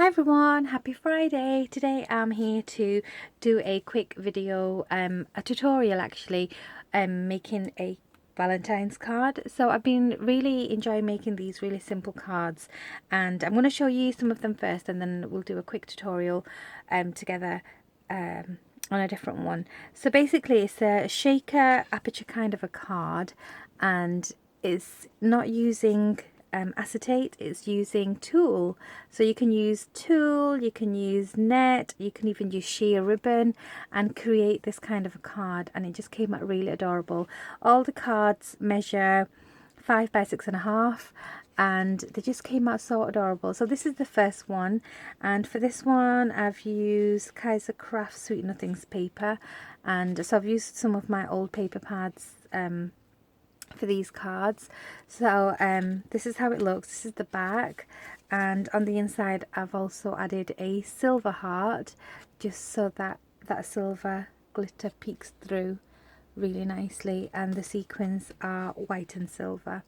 Hi everyone, happy Friday. Today I'm here to do a quick video, a tutorial actually, making a Valentine's card. So I've been really enjoying making these really simple cards, and I'm going to show you some of them first, and then we'll do a quick tutorial together on a different one. So basically it's a shaker aperture kind of a card, and it's not using acetate, it's using tulle. So you can use tulle, you can use net, you can even use sheer ribbon and create this kind of a card, and it just came out really adorable. All the cards measure 5 by 6.5, and they just came out so adorable. So this is the first one, and for this one I've used Kaiser Craft Sweet Nothings paper, and so I've used some of my old paper pads for these cards. So this is how it looks. This is the back, and on the inside I've also added a silver heart, just so that that silver glitter peeks through really nicely, and the sequins are white and silver.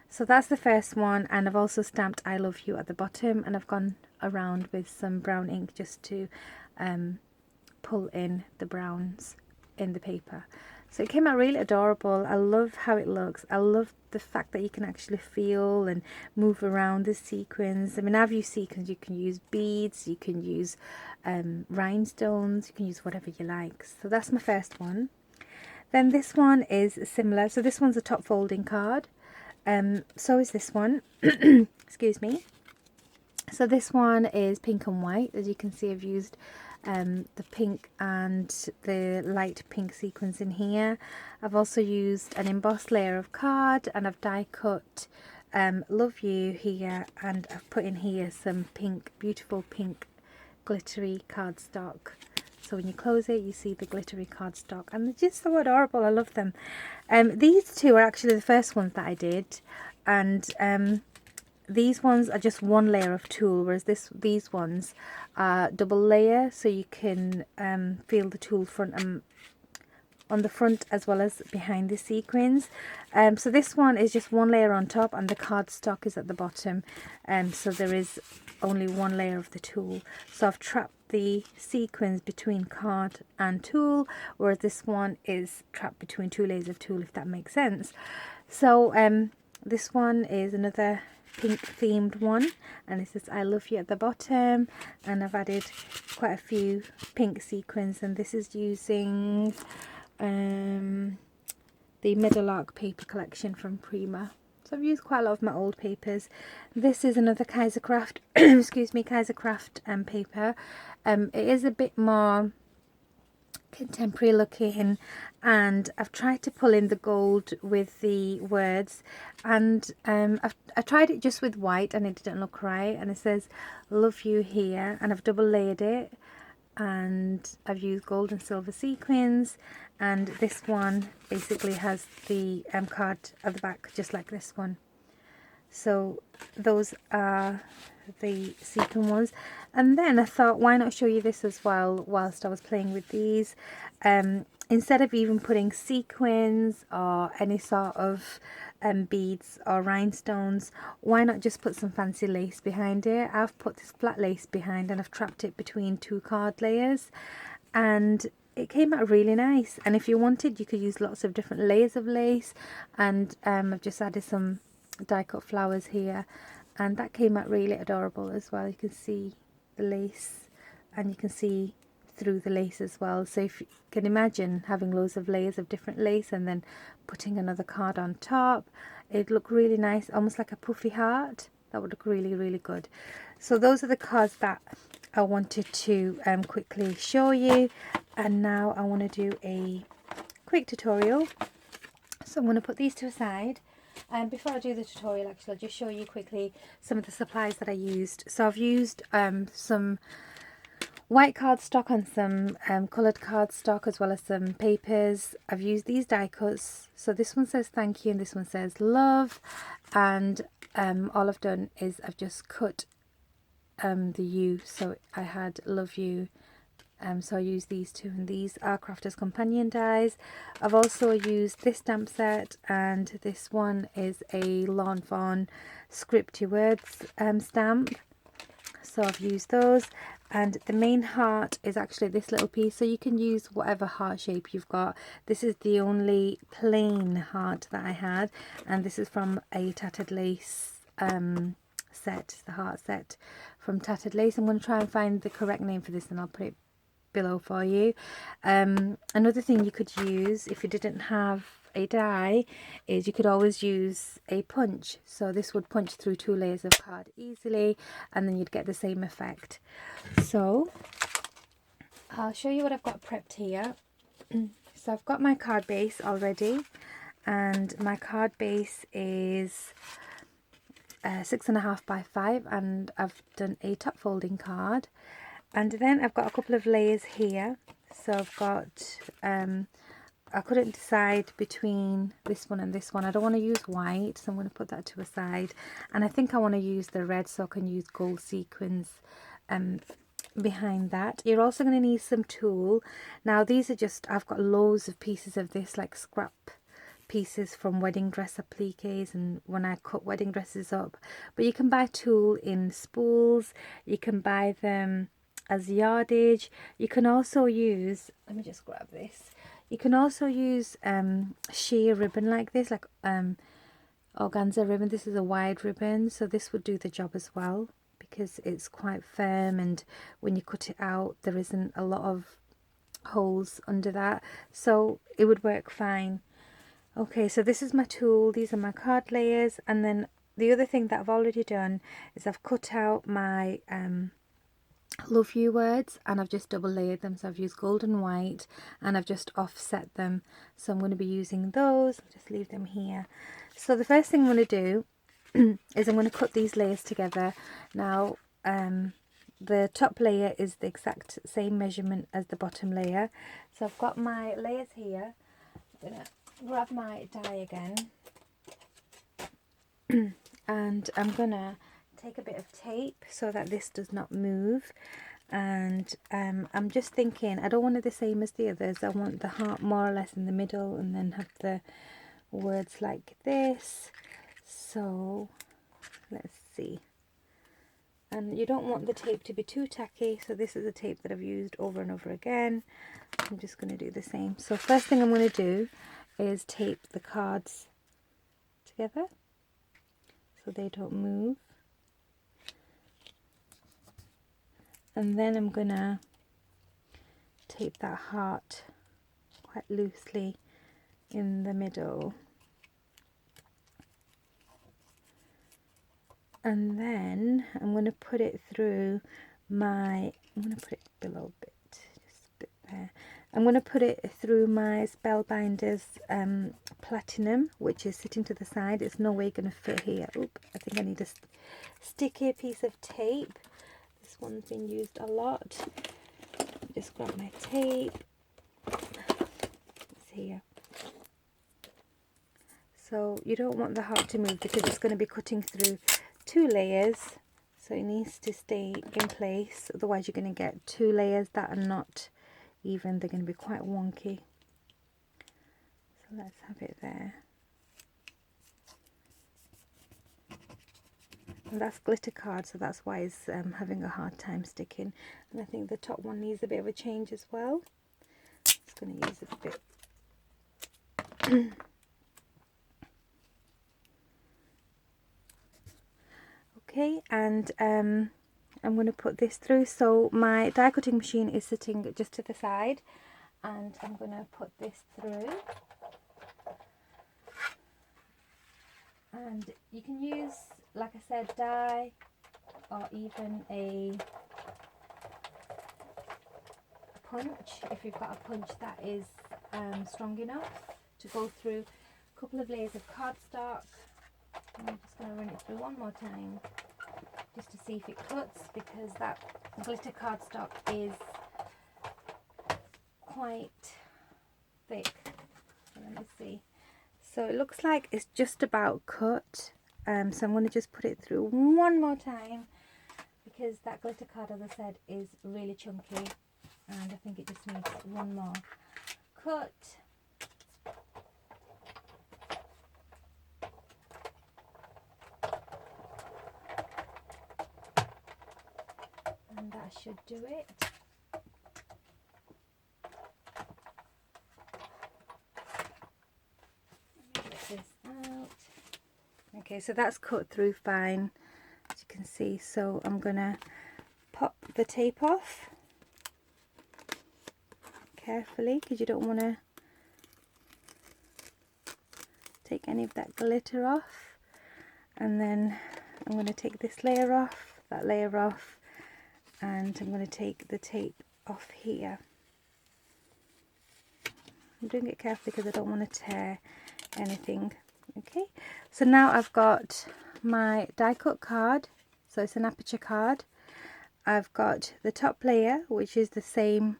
So that's the first one, and I've also stamped I love you at the bottom, and I've gone around with some brown ink just to pull in the browns in the paper. So it came out really adorable. I love how it looks. I love the fact that you can actually feel and move around the sequins. I mean, I've used sequins. You can use beads, you can use rhinestones, you can use whatever you like. So that's my first one. Then this one is similar. So this one's a top folding card. So is this one. Excuse me. So this one is pink and white. As you can see, I've used the pink and the light pink sequins in here. I've also used an embossed layer of card, and I've die cut love you here, and I've put in here some pink, beautiful pink glittery cardstock. So when you close it, you see the glittery cardstock, and they're just so adorable. I love them. These two are actually the first ones that I did, and these ones are just one layer of tulle, whereas these ones are double layer, so you can feel the tulle front on the front as well as behind the sequins. So this one is just one layer on top, and the cardstock is at the bottom, so there is only one layer of the tulle. So I've trapped the sequins between card and tulle, whereas this one is trapped between two layers of tulle, if that makes sense. So this one is another pink themed one, and it says I love you at the bottom, and I've added quite a few pink sequins, and this is using the Meadowlark paper collection from Prima. So I've used quite a lot of my old papers. This is another Kaiser Craft excuse me, Kaiser Craft paper. It is a bit more contemporary looking, and I've tried to pull in the gold with the words, and I tried it just with white and it didn't look right, and it says love you here, and I've double layered it, and I've used gold and silver sequins, and this one basically has the card at the back just like this one. So those are the sequin ones, and then I thought, why not show you this as well whilst I was playing with these. Instead of even putting sequins or any sort of beads or rhinestones, why not just put some fancy lace behind it? I've put this flat lace behind, and I've trapped it between two card layers, and it came out really nice. And if you wanted, you could use lots of different layers of lace, and I've just added some die cut flowers here, and that came out really adorable as well. You can see the lace, and you can see through the lace as well. So if you can imagine having loads of layers of different lace and then putting another card on top, it'd look really nice, almost like a puffy heart. That would look really, really good. So those are the cards that I wanted to quickly show you, and now I want to do a quick tutorial. So I'm going to put these to a side. And before I do the tutorial, actually, I'll just show you quickly some of the supplies that I used. So I've used some white cardstock and some coloured cardstock, as well as some papers. I've used these die cuts. So this one says thank you, and this one says love. And all I've done is I've just cut the U. So I had love you. So I used these two, and these are Crafters Companion dies. I've also used this stamp set, and this one is a Lawn Fawn Script Your Words stamp. so I've used those. And the main heart is actually this little piece, so you can use whatever heart shape you've got. This is the only plain heart that I had, and this is from a Tattered Lace set, the heart set from Tattered Lace. I'm going to try and find the correct name for this, and I'll put it below for you. Another thing you could use if you didn't have a die is you could always use a punch. So this would punch through 2 layers of card easily, and then you'd get the same effect. So I'll show you what I've got prepped here. So I've got my card base already, and my card base is 6.5 by 5, and I've done a top folding card. And then I've got a couple of layers here. So I've got I couldn't decide between this one and this one. I don't want to use white, so I'm going to put that to a side. And I think I want to use the red, so I can use gold sequins behind that. You're also going to need some tulle. Now these are just, I've got loads of pieces of this, like scrap pieces from wedding dress appliques and when I cut wedding dresses up. But you can buy tulle in spools, you can buy them as yardage. You can also use, let me just grab this, you can also use sheer ribbon like this, like organza ribbon. This is a wide ribbon, so this would do the job as well, because it's quite firm, and when you cut it out there isn't a lot of holes under that, so it would work fine. Okay, so this is my tulle, these are my card layers, and then the other thing that I've already done is I've cut out my love you words, and I've just double layered them. So I've used gold and white, and I've just offset them, so I'm going to be using those. I'll just leave them here. So the first thing I'm going to do is I'm going to cut these layers together. Now the top layer is the exact same measurement as the bottom layer, so I've got my layers here. I'm going to grab my die again and I'm going to take a bit of tape so that this does not move. And I'm just thinking, I don't want it the same as the others. I want the heart more or less in the middle, and then have the words like this. So let's see. And you don't want the tape to be too tacky, so this is a tape that I've used over and over again. I'm just going to do the same. So first thing I'm going to do is tape the cards together so they don't move. And then I'm gonna tape that heart quite loosely in the middle. And then I'm going to put it through my, I'm going to put it below a bit, just a bit there. I'm going to put it through my Spellbinders Platinum, which is sitting to the side. It's no way going to fit here. Oop, I think I need a stickier piece of tape. This one's been used a lot. Just grab my tape. It's here. So you don't want the heart to move because it's going to be cutting through 2 layers. So it needs to stay in place. Otherwise you're going to get 2 layers that are not even. They're going to be quite wonky. So let's have it there. And that's glitter card, so that's why it's having a hard time sticking. And I think the top one needs a bit of a change as well. Just going to use it a bit. Okay, and I'm going to put this through. So my die cutting machine is sitting just to the side, and I'm going to put this through. And you can use, like I said, die, or even a punch, if you've got a punch that is strong enough to go through a couple of layers of cardstock. I'm just going to run it through one more time just to see if it cuts, because that glitter cardstock is quite thick. So let me see. So it looks like it's just about cut. So I'm going to just put it through one more time, because that glitter card, as I said, is really chunky, and I think it just needs one more cut. And that should do it. Let me get this out. Okay, so that's cut through fine, as you can see. So I'm gonna pop the tape off carefully, because you don't want to take any of that glitter off. And then I'm going to take this layer off, that layer off, and I'm going to take the tape off here. I'm doing it carefully because I don't want to tear anything. Okay, so now I've got my die cut card, so it's an aperture card. I've got the top layer, which is the same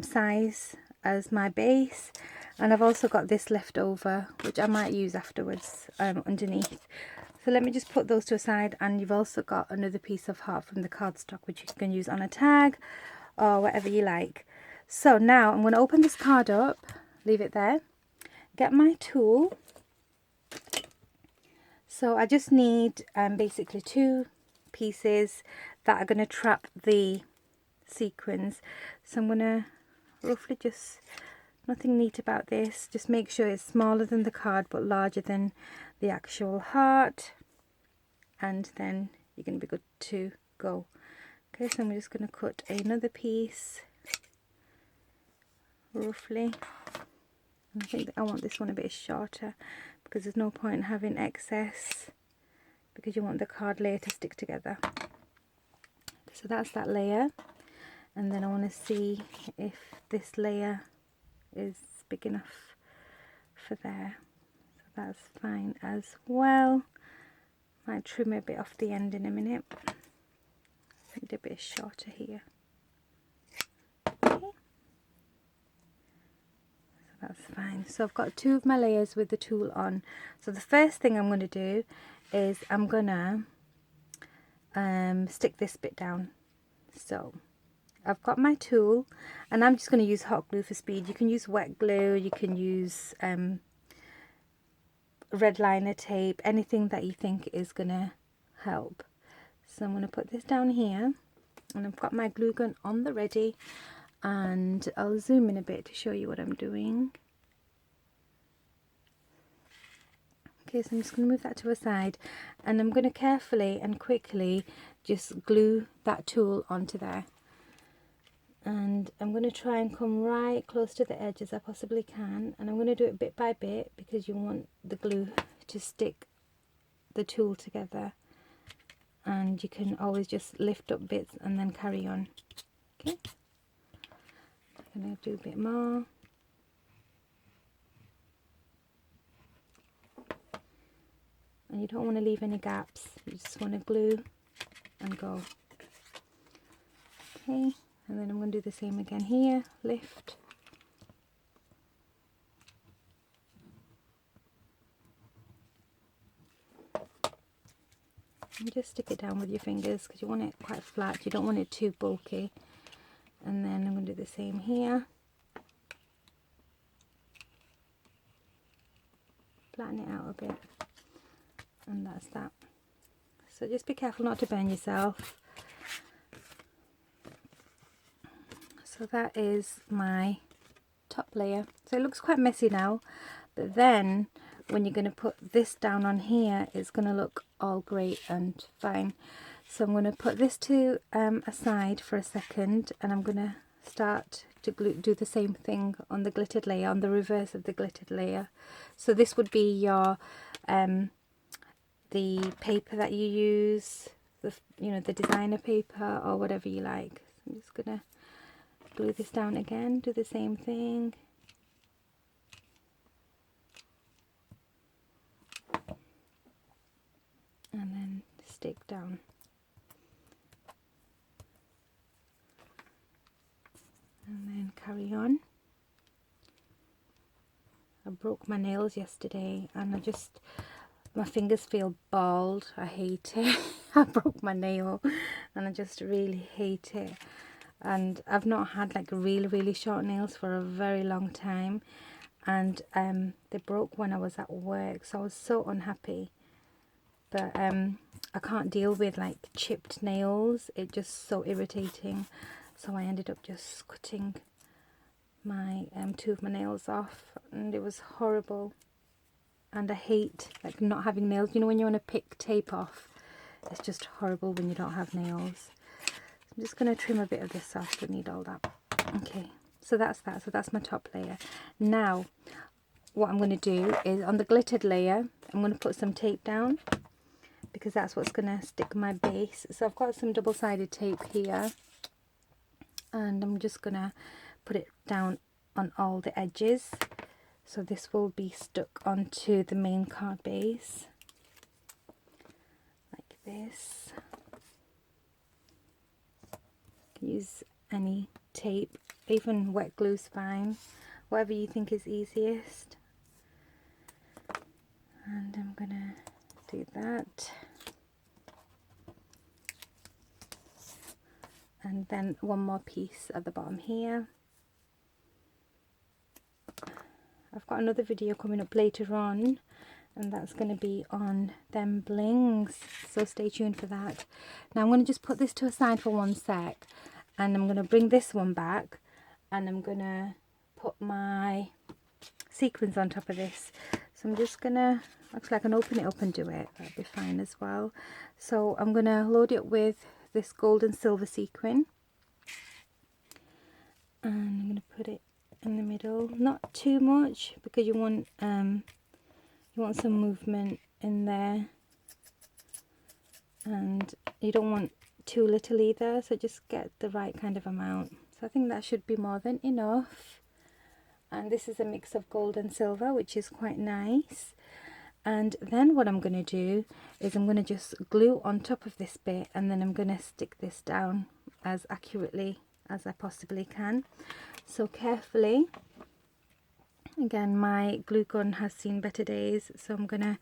size as my base, and I've also got this left over, which I might use afterwards underneath. So let me just put those to a side, and you've also got another piece of heart from the cardstock, which you can use on a tag or whatever you like. So now I'm going to open this card up, leave it there, get my tool. So I just need basically 2 pieces that are going to trap the sequins. So I'm going to roughly just, nothing neat about this, just make sure it's smaller than the card but larger than the actual heart, and then you're going to be good to go. Okay, so I'm just going to cut another piece roughly, and I think that I want this one a bit shorter because there's no point in having excess, because you want the card layer to stick together. So that's that layer, and then I want to see if this layer is big enough for there. So that's fine as well. Might trim a bit off the end in a minute. I think a bit shorter here. Okay. So that's fine. So I've got 2 of my layers with the tool on. So the first thing I'm going to do is I'm going to stick this bit down. So I've got my tool, and I'm just going to use hot glue for speed. You can use wet glue, you can use red liner tape, anything that you think is going to help. So I'm going to put this down here, and I've got my glue gun on the ready, and I'll zoom in a bit to show you what I'm doing. Okay, so I'm just going to move that to a side, and I'm going to carefully and quickly just glue that tool onto there. And I'm going to try and come right close to the edge as I possibly can, and I'm going to do it bit by bit because you want the glue to stick the tool together, and you can always just lift up bits and then carry on. Okay, I'm going to do a bit more. And you don't want to leave any gaps, you just want to glue and go. Okay, and then I'm going to do the same again here, lift. And just stick it down with your fingers because you want it quite flat, you don't want it too bulky. And then I'm going to do the same here. Flatten it out a bit. And that's that. So just be careful not to burn yourself. So that is my top layer. So it looks quite messy now, but then when you're going to put this down on here, it's going to look all great and fine. So I'm going to put this to aside for a second, and I'm going to start to do the same thing on the glittered layer, on the reverse of the glittered layer. So this would be your the paper that you use, the designer paper or whatever you like. So I'm just going to glue this down again, do the same thing. And then stick down. And then carry on. I broke my nails yesterday, and my fingers feel bald. I hate it. I broke my nail and I just really hate it. And I've not had like really short nails for a very long time, and they broke when I was at work, so I was so unhappy. But I can't deal with like chipped nails. It's just so irritating. So I ended up just cutting my two of my nails off, and it was horrible. And I hate like not having nails. You know when you want to pick tape off, it's just horrible when you don't have nails. I'm just going to trim a bit of this off. Don't need all that. Okay, so that's that. So that's my top layer. Now what I'm going to do is on the glittered layer, I'm going to put some tape down, because that's what's going to stick my base. So I've got some double-sided tape here, and I'm just going to put it down on all the edges. So this will be stuck onto the main card base, like this. Use any tape, even wet glue's fine, whatever you think is easiest. And I'm going to do that. And then one more piece at the bottom here. I've got another video coming up later on, and that's going to be on them blings, so stay tuned for that. Now I'm going to just put this to a side for one sec, and I'm going to bring this one back, and I'm going to put my sequins on top of this. So I'm just going to, actually I can open it up and do it, that'll be fine as well. So I'm going to load it with this gold and silver sequin, and I'm going to put it in the middle, not too much, because you want some movement in there, and you don't want too little either, so just get the right kind of amount. So I think that should be more than enough. And this is a mix of gold and silver, which is quite nice. And then what I'm going to do is I'm going to just glue on top of this bit, and then I'm going to stick this down as accurately as I possibly can. So carefully, again, my glue gun has seen better days, so I'm going to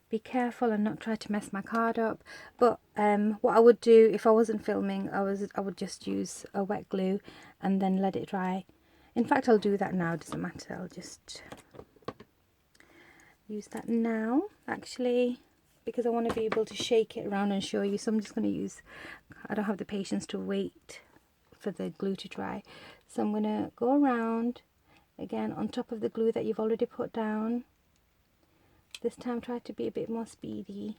be careful and not try to mess my card up. But what I would do if I wasn't filming, I would just use a wet glue and then let it dry. In fact, I'll do that now, doesn't matter, I'll just use that now, actually, because I want to be able to shake it around and show you. So I'm just going to use, I don't have the patience to wait for the glue to dry, so I'm going to go around again on top of the glue that you've already put down. This time try to be a bit more speedy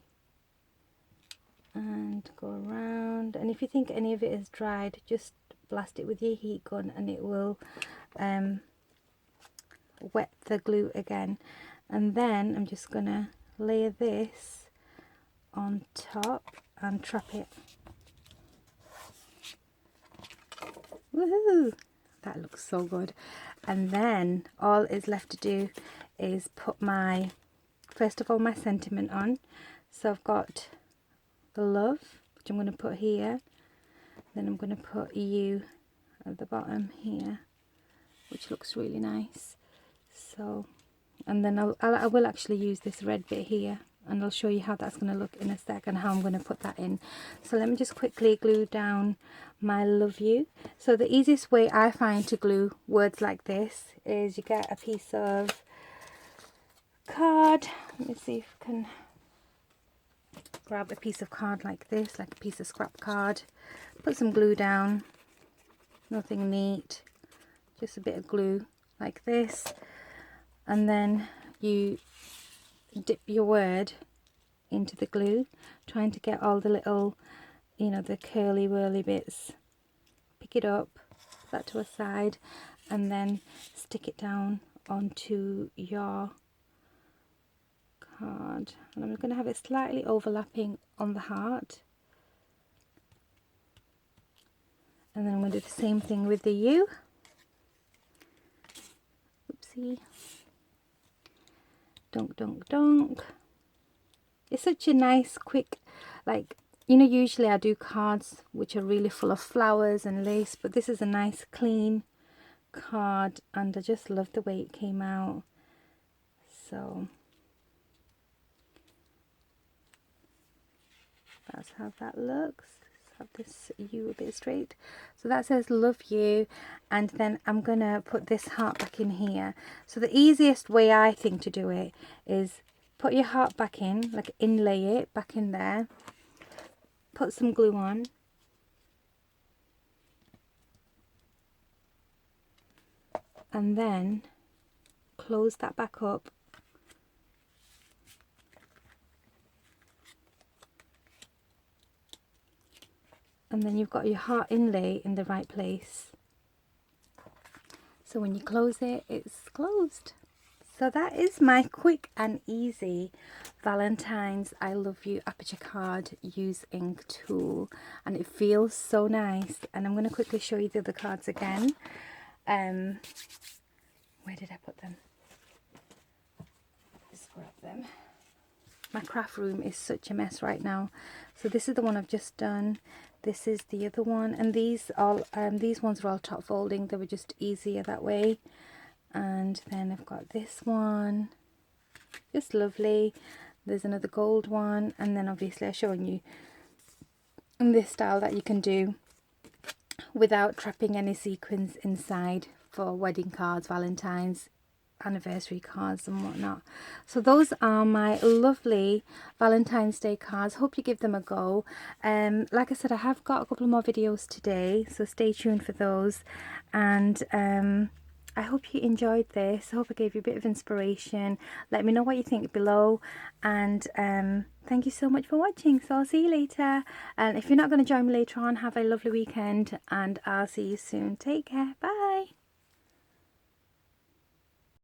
and go around, and if you think any of it is dried, just blast it with your heat gun and it will wet the glue again. And then I'm just gonna layer this on top and trap it. Woohoo! That looks so good. And then all is left to do is put my, first of all, my sentiment on. So I've got the love, which I'm going to put here. Then I'm going to put you at the bottom here, which looks really nice. So, and then I will actually use this red bit here, and I'll show you how that's going to look in a sec and how I'm going to put that in. So let me just quickly glue down my love you. So the easiest way I find to glue words like this is you get a piece of card. Let me see if I can grab a piece of card like this, like a piece of scrap card, put some glue down, nothing neat, just a bit of glue like this, and then you dip your word into the glue, trying to get all the little, you know, the curly whirly bits. Pick it up, put that to a side, and then stick it down onto your card. And I'm going to have it slightly overlapping on the heart, and then I'm going to do the same thing with the U. Oopsie. Donk, donk, donk. It's such a nice, quick, like, you know, usually I do cards which are really full of flowers and lace, but this is a nice, clean card, and I just love the way it came out. So that's how that looks. Let's have this U a bit straight. So that says love you, and then I'm gonna put this heart back in here. So the easiest way I think to do it is put your heart back in, like inlay it back in there, put some glue on. And then close that back up. And then you've got your heart inlay in the right place. So when you close it, it's closed. So that is my quick and easy Valentine's I Love You aperture card use ink tool, and it feels so nice. And I'm going to quickly show you the other cards again. Where did I put them? Just grab them. My craft room is such a mess right now. So this is the one I've just done. This is the other one, and these ones are all top folding. They were just easier that way. And then I've got this one, just lovely. There's another gold one, and then obviously I'm showing you in this style that you can do without trapping any sequins inside for wedding cards, Valentine's, anniversary cards and whatnot. So those are my lovely Valentine's Day cards. Hope you give them a go. Like I said, I have got a couple more videos today, so stay tuned for those. And I hope you enjoyed this. I hope I gave you a bit of inspiration. Let me know what you think below, and thank you so much for watching. So I'll see you later, and if you're not going to join me later on, have a lovely weekend, and I'll see you soon. Take care. Bye.